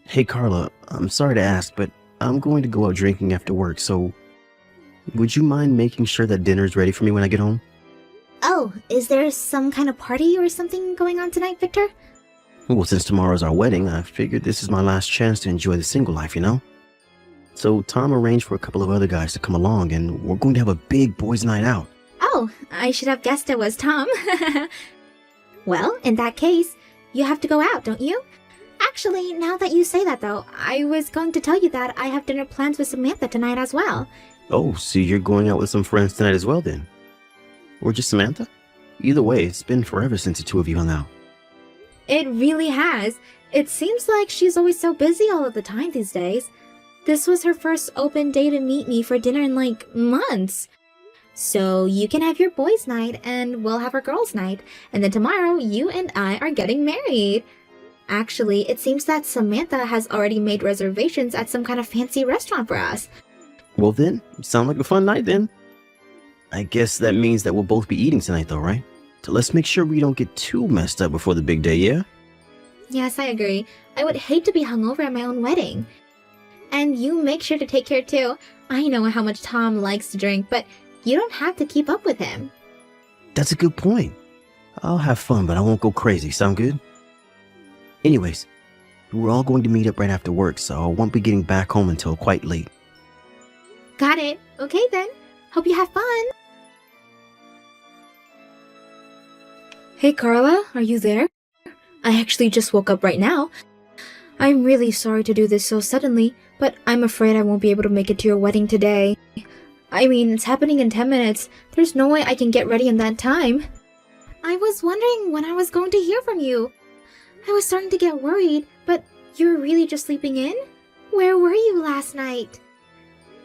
Hey Carla, I'm sorry to ask, but I'm going to go out drinking after work, so would you mind making sure that dinner is ready for me when I get home? Oh, is there some kind of party or something going on tonight, Victor? Well, since tomorrow's our wedding, I figured this is my last chance to enjoy the single life, you know? So Tom arranged for a couple of other guys to come along, and we're going to have a big boys' night out. Oh, I should have guessed it was Tom. Well, in that case, you have to go out, don't you? Actually, now that you say that though, I was going to tell you that I have dinner plans with Samantha tonight as well. Oh, so you're going out with some friends tonight as well then? Or just Samantha? Either way, it's been forever since the two of you hung out. It really has. It seems like she's always so busy all of the time these days. This was her first open day to meet me for dinner in like months. So you can have your boys' night and we'll have our girls' night. And then tomorrow, you and I are getting married. Actually, it seems that Samantha has already made reservations at some kind of fancy restaurant for us. Well then, sound like a fun night then. I guess that means that we'll both be eating tonight though, right? So let's make sure we don't get too messed up before the big day, yeah? Yes, I agree. I would hate to be hungover at my own wedding. And you make sure to take care too. I know how much Tom likes to drink, but you don't have to keep up with him. That's a good point. I'll have fun, but I won't go crazy. Sound good? Anyways, we're all going to meet up right after work, so I won't be getting back home until quite late. Got it. Okay then. Hope you have fun. Hey Carla, are you there? I actually just woke up right now. I'm really sorry to do this so suddenly, but I'm afraid I won't be able to make it to your wedding today. I mean, it's happening in 10 minutes. There's no way I can get ready in that time. I was wondering when I was going to hear from you. I was starting to get worried, but you're really just sleeping in? Where were you last night?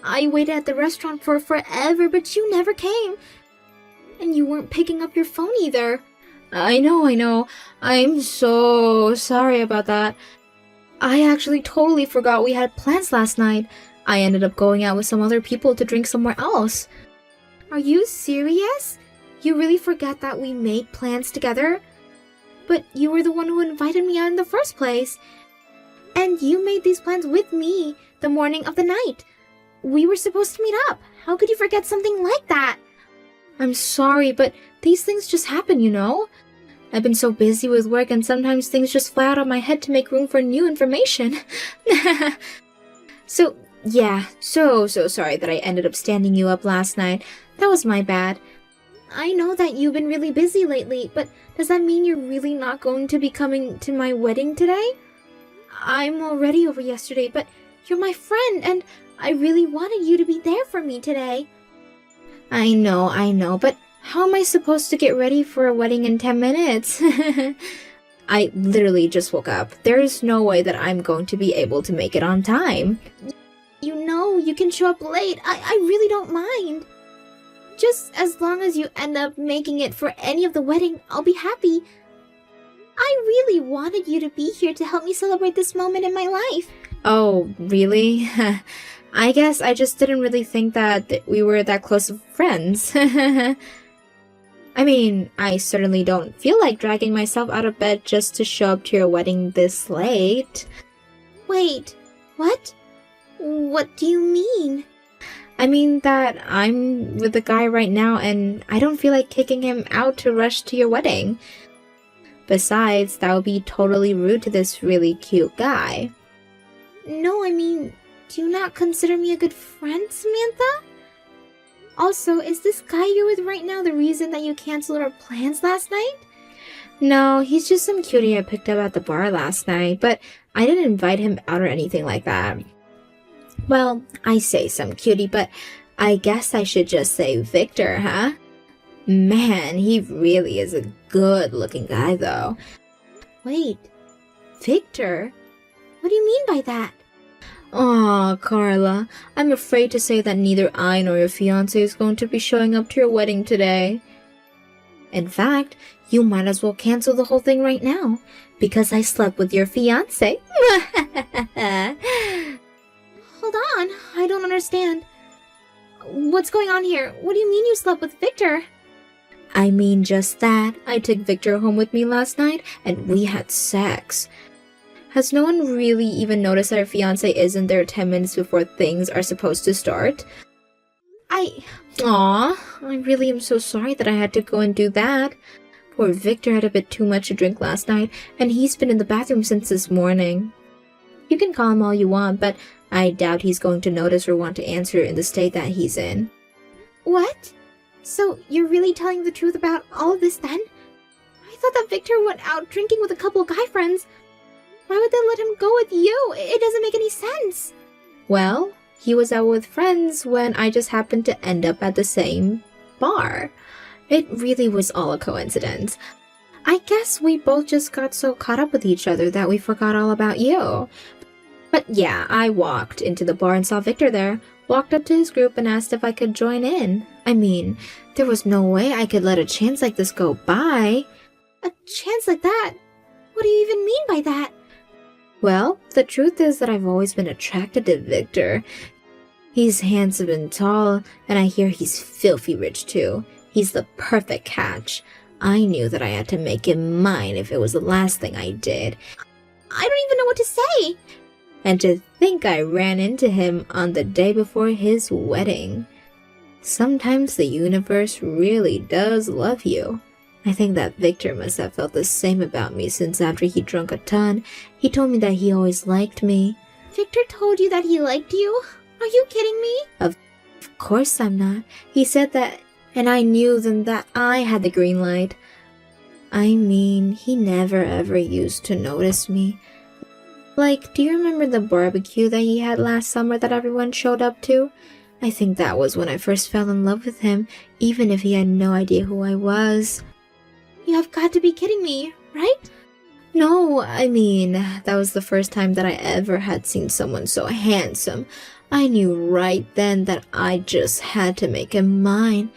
I waited at the restaurant for forever, but you never came. And you weren't picking up your phone either. I know. I'm so sorry about that. I actually totally forgot we had plans last night. I ended up going out with some other people to drink somewhere else. Are you serious? You really forgot that we made plans together? But you were the one who invited me out in the first place. And you made these plans with me the morning of the night. We were supposed to meet up. How could you forget something like that? I'm sorry, but these things just happen, you know? I've been so busy with work and sometimes things just fly out of my head to make room for new information. So sorry that I ended up standing you up last night. That was my bad. I know that you've been really busy lately, but does that mean you're really not going to be coming to my wedding today? I'm already over yesterday, but you're my friend, and I really wanted you to be there for me today. I know, but how am I supposed to get ready for a wedding in 10 minutes? I literally just woke up. There's no way that I'm going to be able to make it on time. You know, you can show up late. I really don't mind. Just as long as you end up making it for any of the wedding, I'll be happy. I really wanted you to be here to help me celebrate this moment in my life. Oh, really? I guess I just didn't really think that we were that close of friends. I mean, I certainly don't feel like dragging myself out of bed just to show up to your wedding this late. Wait, what? What do you mean? I mean that I'm with a guy right now and I don't feel like kicking him out to rush to your wedding. Besides, that would be totally rude to this really cute guy. No, I mean, do you not consider me a good friend, Samantha? Also, is this guy you're with right now the reason that you canceled our plans last night? No, he's just some cutie I picked up at the bar last night, but I didn't invite him out or anything like that. Well, I say some cutie, but I guess I should just say Victor, huh? Man, he really is a good-looking guy, though. Wait, Victor? What do you mean by that? Aw, Carla, I'm afraid to say that neither I nor your fiancé is going to be showing up to your wedding today. In fact, you might as well cancel the whole thing right now, because I slept with your fiancé. Hold on, I don't understand. What's going on here? What do you mean you slept with Victor? I mean just that. I took Victor home with me last night, and we had sex. Has no one really even noticed that our fiancé isn't there 10 minutes before things are supposed to start? I really am so sorry that I had to go and do that. Poor Victor had a bit too much to drink last night, and he's been in the bathroom since this morning. You can call him all you want, but I doubt he's going to notice or want to answer in the state that he's in. What? So you're really telling the truth about all of this then? I thought that Victor went out drinking with a couple of guy friends. Why would they let him go with you? It doesn't make any sense. Well, he was out with friends when I just happened to end up at the same bar. It really was all a coincidence. I guess we both just got so caught up with each other that we forgot all about you. But yeah, I walked into the bar and saw Victor there, walked up to his group and asked if I could join in. I mean, there was no way I could let a chance like this go by. A chance like that? What do you even mean by that? Well, the truth is that I've always been attracted to Victor. He's handsome and tall, and I hear he's filthy rich too. He's the perfect catch. I knew that I had to make him mine if it was the last thing I did. I don't even know what to say. And to think I ran into him on the day before his wedding. Sometimes the universe really does love you. I think that Victor must have felt the same about me since after he drank a ton, he told me that he always liked me. Victor told you that he liked you? Are you kidding me? Of course I'm not. He said that, and I knew then that I had the green light. I mean, he never ever used to notice me. Like, do you remember the barbecue that he had last summer that everyone showed up to? I think that was when I first fell in love with him, even if he had no idea who I was. You have got to be kidding me, right? No, I mean, that was the first time that I ever had seen someone so handsome. I knew right then that I just had to make him mine.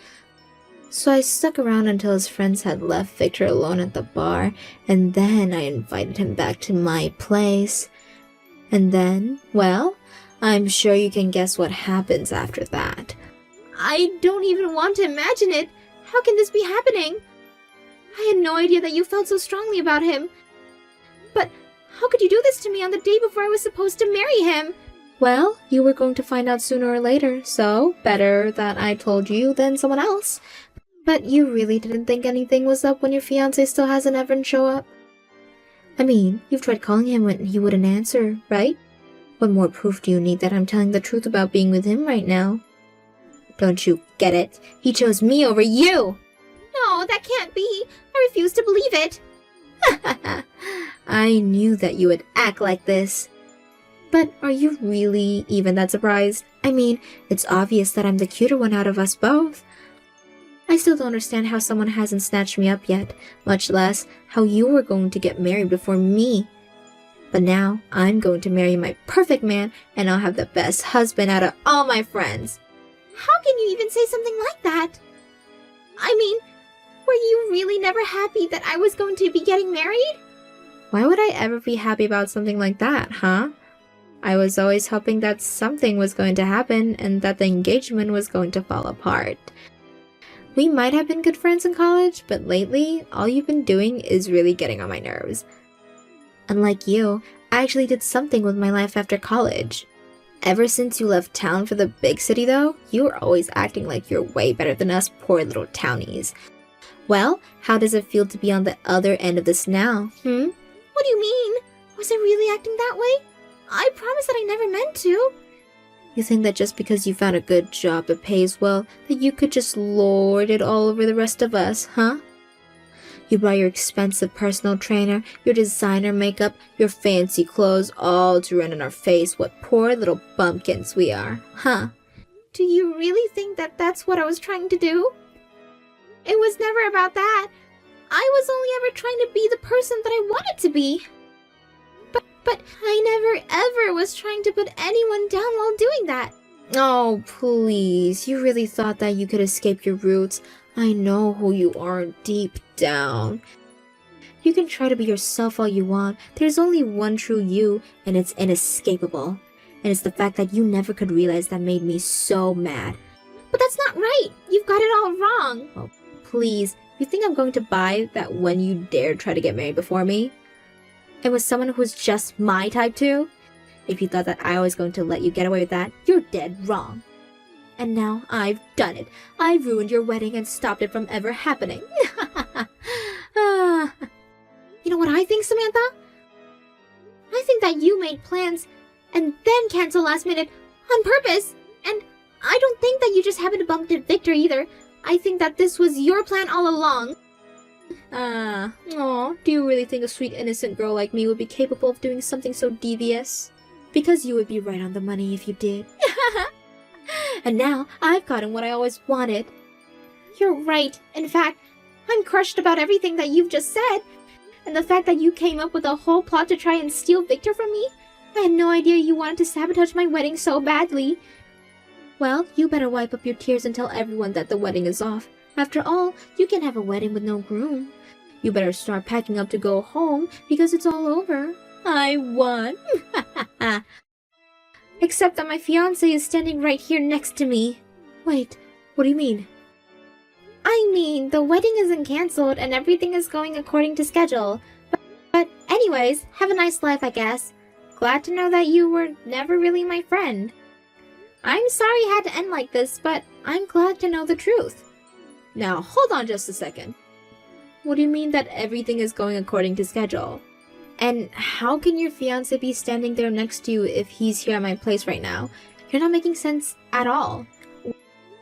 So I stuck around until his friends had left Victor alone at the bar, and then I invited him back to my place. And then, well, I'm sure you can guess what happens after that. I don't even want to imagine it. How can this be happening? I had no idea that you felt so strongly about him. But how could you do this to me on the day before I was supposed to marry him? Well, you were going to find out sooner or later, so better that I told you than someone else. But you really didn't think anything was up when your fiancé still hasn't ever show up? I mean, you've tried calling him when he wouldn't answer, right? What more proof do you need that I'm telling the truth about being with him right now? Don't you get it? He chose me over you! No, that can't be. I refuse to believe it. I knew that you would act like this. But are you really even that surprised? I mean, it's obvious that I'm the cuter one out of us both. I still don't understand how someone hasn't snatched me up yet, much less how you were going to get married before me. But now, I'm going to marry my perfect man, and I'll have the best husband out of all my friends. How can you even say something like that? I mean, were you really never happy that I was going to be getting married? Why would I ever be happy about something like that, huh? I was always hoping that something was going to happen and that the engagement was going to fall apart. We might have been good friends in college, but lately, all you've been doing is really getting on my nerves. Unlike you, I actually did something with my life after college. Ever since you left town for the big city though, you were always acting like you're way better than us poor little townies. Well, how does it feel to be on the other end of this now, What do you mean? Was I really acting that way? I promise that I never meant to. You think that just because you found a good job that pays well, that you could just lord it all over the rest of us, huh? You brought your expensive personal trainer, your designer makeup, your fancy clothes, all to run in our face what poor little bumpkins we are, huh? Do you really think that that's what I was trying to do? It was never about that. I was only ever trying to be the person that I wanted to be. But I never ever was trying to put anyone down while doing that. Oh, please. You really thought that you could escape your roots. I know who you are deep down. You can try to be yourself all you want. There's only one true you, and it's inescapable. And it's the fact that you never could realize that made me so mad. But that's not right. You've got it all wrong. Oh, please. You think I'm going to buy that when you dare try to get married before me? It was someone who's just my type too? If you thought that I was going to let you get away with that, you're dead wrong. And now I've done it. I've ruined your wedding and stopped it from ever happening. You know what I think, Samantha? I think that you made plans and then canceled last minute on purpose. And I don't think that you just happened to bump into Victor either. I think that this was your plan all along. Do you really think a sweet innocent girl like me would be capable of doing something so devious? Because you would be right on the money if you did. And now I've gotten what I always wanted. You're right. In fact, I'm crushed about everything that you've just said. And the fact that you came up with a whole plot to try and steal Victor from me. I had no idea you wanted to sabotage my wedding so badly. Well, you better wipe up your tears and tell everyone that the wedding is off. After all, you can't have a wedding with no groom. You better start packing up to go home because it's all over. I won. Except that my fiancé is standing right here next to me. Wait, what do you mean? I mean, the wedding isn't cancelled and everything is going according to schedule. But anyways, have a nice life, I guess. Glad to know that you were never really my friend. I'm sorry it had to end like this, but I'm glad to know the truth. Now, hold on just a second. What do you mean that everything is going according to schedule? And how can your fiancé be standing there next to you if he's here at my place right now? You're not making sense at all.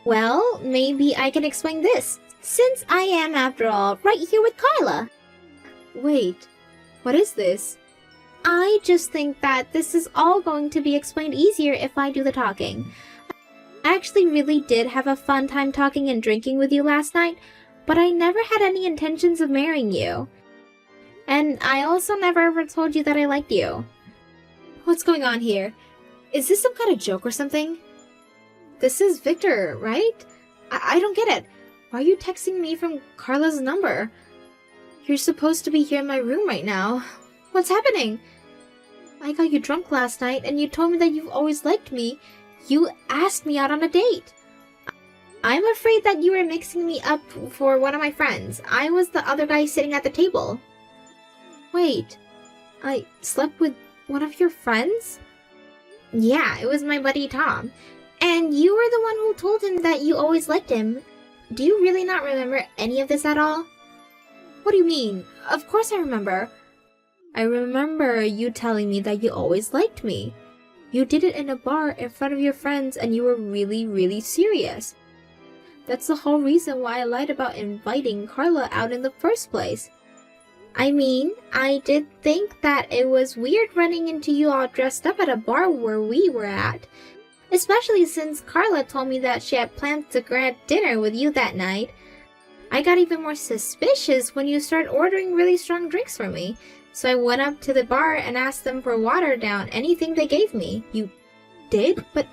Well, maybe I can explain this, since I am, after all, right here with Carla. Wait, what is this? I just think that this is all going to be explained easier if I do the talking. I actually really did have a fun time talking and drinking with you last night, but I never had any intentions of marrying you. And I also never ever told you that I liked you. What's going on here? Is this some kind of joke or something? This is Victor, right? I don't get it. Why are you texting me from Carla's number? You're supposed to be here in my room right now. What's happening? I got you drunk last night and you told me that you've always liked me. You asked me out on a date. I'm afraid that you were mixing me up for one of my friends. I was the other guy sitting at the table. Wait, I slept with one of your friends? Yeah, it was my buddy Tom. And you were the one who told him that you always liked him. Do you really not remember any of this at all? What do you mean? Of course I remember. I remember you telling me that you always liked me. You did it in a bar in front of your friends and you were really, really serious. That's the whole reason why I lied about inviting Carla out in the first place. I mean, I did think that it was weird running into you all dressed up at a bar where we were at. Especially since Carla told me that she had planned to grab dinner with you that night. I got even more suspicious when you started ordering really strong drinks for me. So I went up to the bar and asked them for water down anything they gave me. You did? But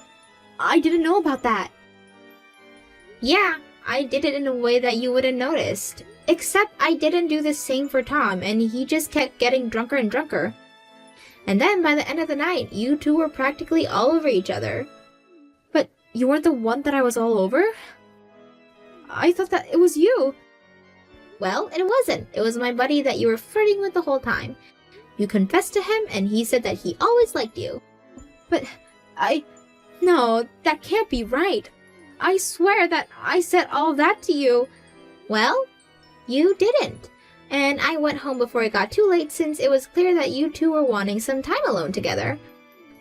I didn't know about that. Yeah, I did it in a way that you wouldn't noticed. Except I didn't do the same for Tom, and he just kept getting drunker and drunker. And then by the end of the night, you two were practically all over each other. But you weren't the one that I was all over? I thought that it was you. Well, it wasn't. It was my buddy that you were flirting with the whole time. You confessed to him, and he said that he always liked you. But No, that can't be right. I swear that I said all that to you. Well, you didn't. And I went home before it got too late since it was clear that you two were wanting some time alone together.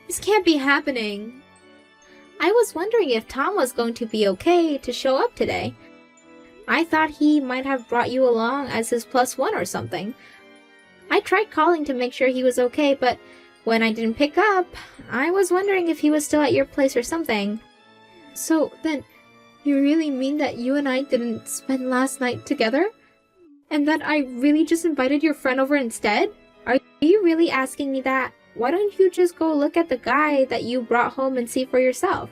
This can't be happening. I was wondering if Tom was going to be okay to show up today. I thought he might have brought you along as his +1 or something. I tried calling to make sure he was okay, but when I didn't pick up, I was wondering if he was still at your place or something. So then, you really mean that you and I didn't spend last night together? And that I really just invited your friend over instead? Are you really asking me that? Why don't you just go look at the guy that you brought home and see for yourself?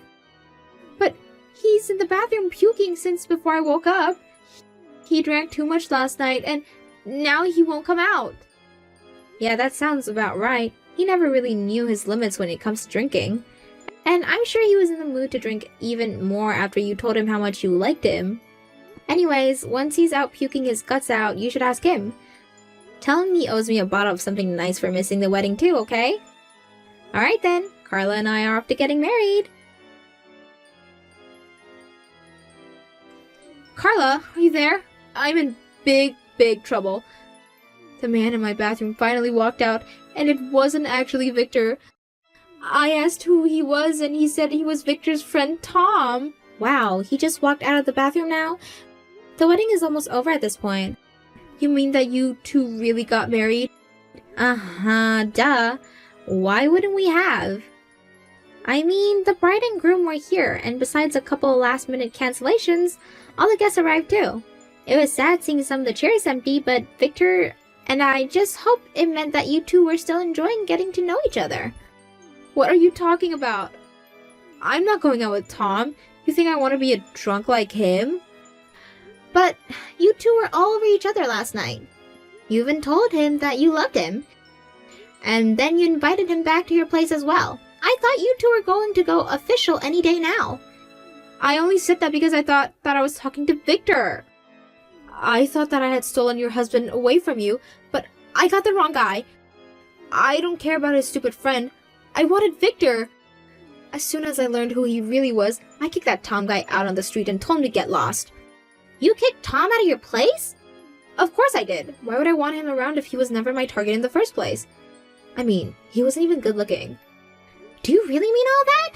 But he's in the bathroom puking since before I woke up. He drank too much last night and now he won't come out. Yeah, that sounds about right. He never really knew his limits when it comes to drinking. And I'm sure he was in the mood to drink even more after you told him how much you liked him. Anyways, once he's out puking his guts out, you should ask him. Tell him he owes me a bottle of something nice for missing the wedding too, okay? Alright then, Carla and I are off to getting married. Carla, are you there? I'm in big trouble. The man in my bathroom finally walked out, and it wasn't actually Victor. I asked who he was, and he said he was Victor's friend Tom. Wow, he just walked out of the bathroom now? The wedding is almost over at this point. You mean that you two really got married? Uh-huh, duh. Why wouldn't we have? I mean, the bride and groom were here, and besides a couple last-minute cancellations, all the guests arrived too. It was sad seeing some of the chairs empty, but Victor and I just hope it meant that you two were still enjoying getting to know each other. What are you talking about? I'm not going out with Tom. You think I want to be a drunk like him? But you two were all over each other last night. You even told him that you loved him. And then you invited him back to your place as well. I thought you two were going to go official any day now. I only said that because I thought that I was talking to Victor. I thought that I had stolen your husband away from you, but I got the wrong guy. I don't care about his stupid friend. I wanted Victor. As soon as I learned who he really was, I kicked that Tom guy out on the street and told him to get lost. You kicked Tom out of your place? Of course I did. Why would I want him around if he was never my target in the first place? I mean, he wasn't even good looking. Do you really mean all that?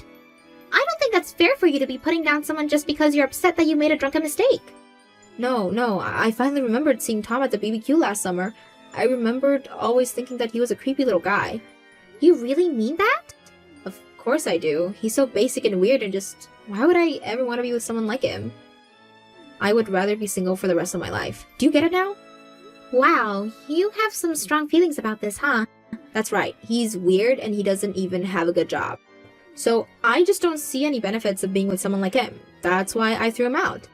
I don't think that's fair for you to be putting down someone just because you're upset that you made a drunken mistake. No, I finally remembered seeing Tom at the BBQ last summer. I remembered always thinking that he was a creepy little guy. You really mean that? Of course I do. He's so basic and weird and just... why would I ever want to be with someone like him? I would rather be single for the rest of my life. Do you get it now? Wow, you have some strong feelings about this, huh? That's right. He's weird and he doesn't even have a good job. So I just don't see any benefits of being with someone like him. That's why I threw him out.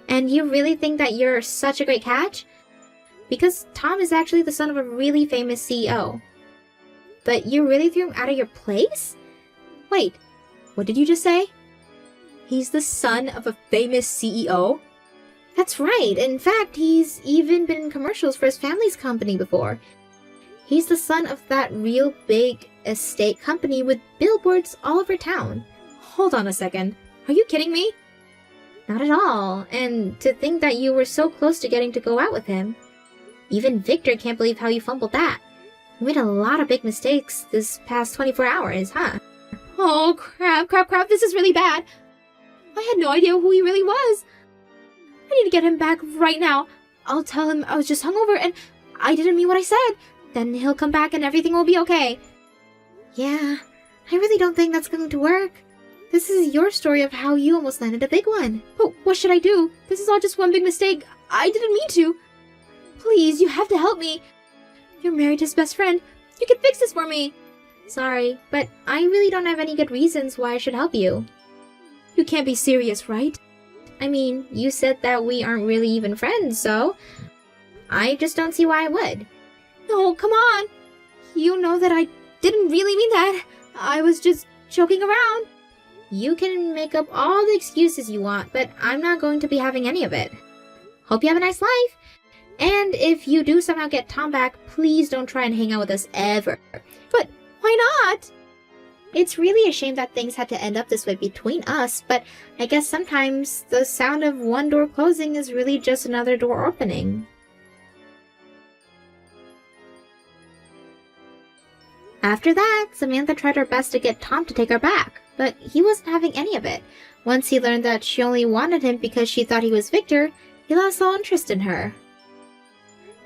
And you really think that you're such a great catch? Because Tom is actually the son of a really famous CEO. But you really threw him out of your place? Wait, what did you just say? He's the son of a famous CEO? That's right. In fact, he's even been in commercials for his family's company before. He's the son of that real big estate company with billboards all over town. Hold on a second. Are you kidding me? Not at all. And to think that you were so close to getting to go out with him. Even Victor can't believe how you fumbled that. You made a lot of big mistakes this past 24 hours, huh? Oh, crap, this is really bad. I had no idea who he really was. I need to get him back right now. I'll tell him I was just hungover and I didn't mean what I said. Then he'll come back and everything will be okay. Yeah, I really don't think that's going to work. This is your story of how you almost landed a big one. But what should I do? This is all just one big mistake. I didn't mean to. Please, you have to help me. You're married to his best friend. You can fix this for me. Sorry, but I really don't have any good reasons why I should help you. You can't be serious, right? I mean, you said that we aren't really even friends, so... I just don't see why I would. No, come on. You know that I didn't really mean that. I was just joking around. You can make up all the excuses you want, but I'm not going to be having any of it. Hope you have a nice life. And if you do somehow get Tom back, please don't try and hang out with us ever. But why not? It's really a shame that things had to end up this way between us, but I guess sometimes the sound of one door closing is really just another door opening. After that, Samantha tried her best to get Tom to take her back, but he wasn't having any of it. Once he learned that she only wanted him because she thought he was Victor, he lost all interest in her.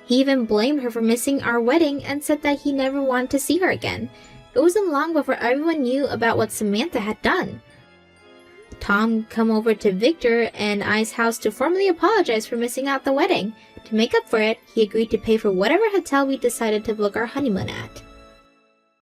He even blamed her for missing our wedding and said that he never wanted to see her again. It wasn't long before everyone knew about what Samantha had done. Tom come over to Victor and I's house to formally apologize for missing out the wedding. To make up for it, he agreed to pay for whatever hotel we decided to book our honeymoon at.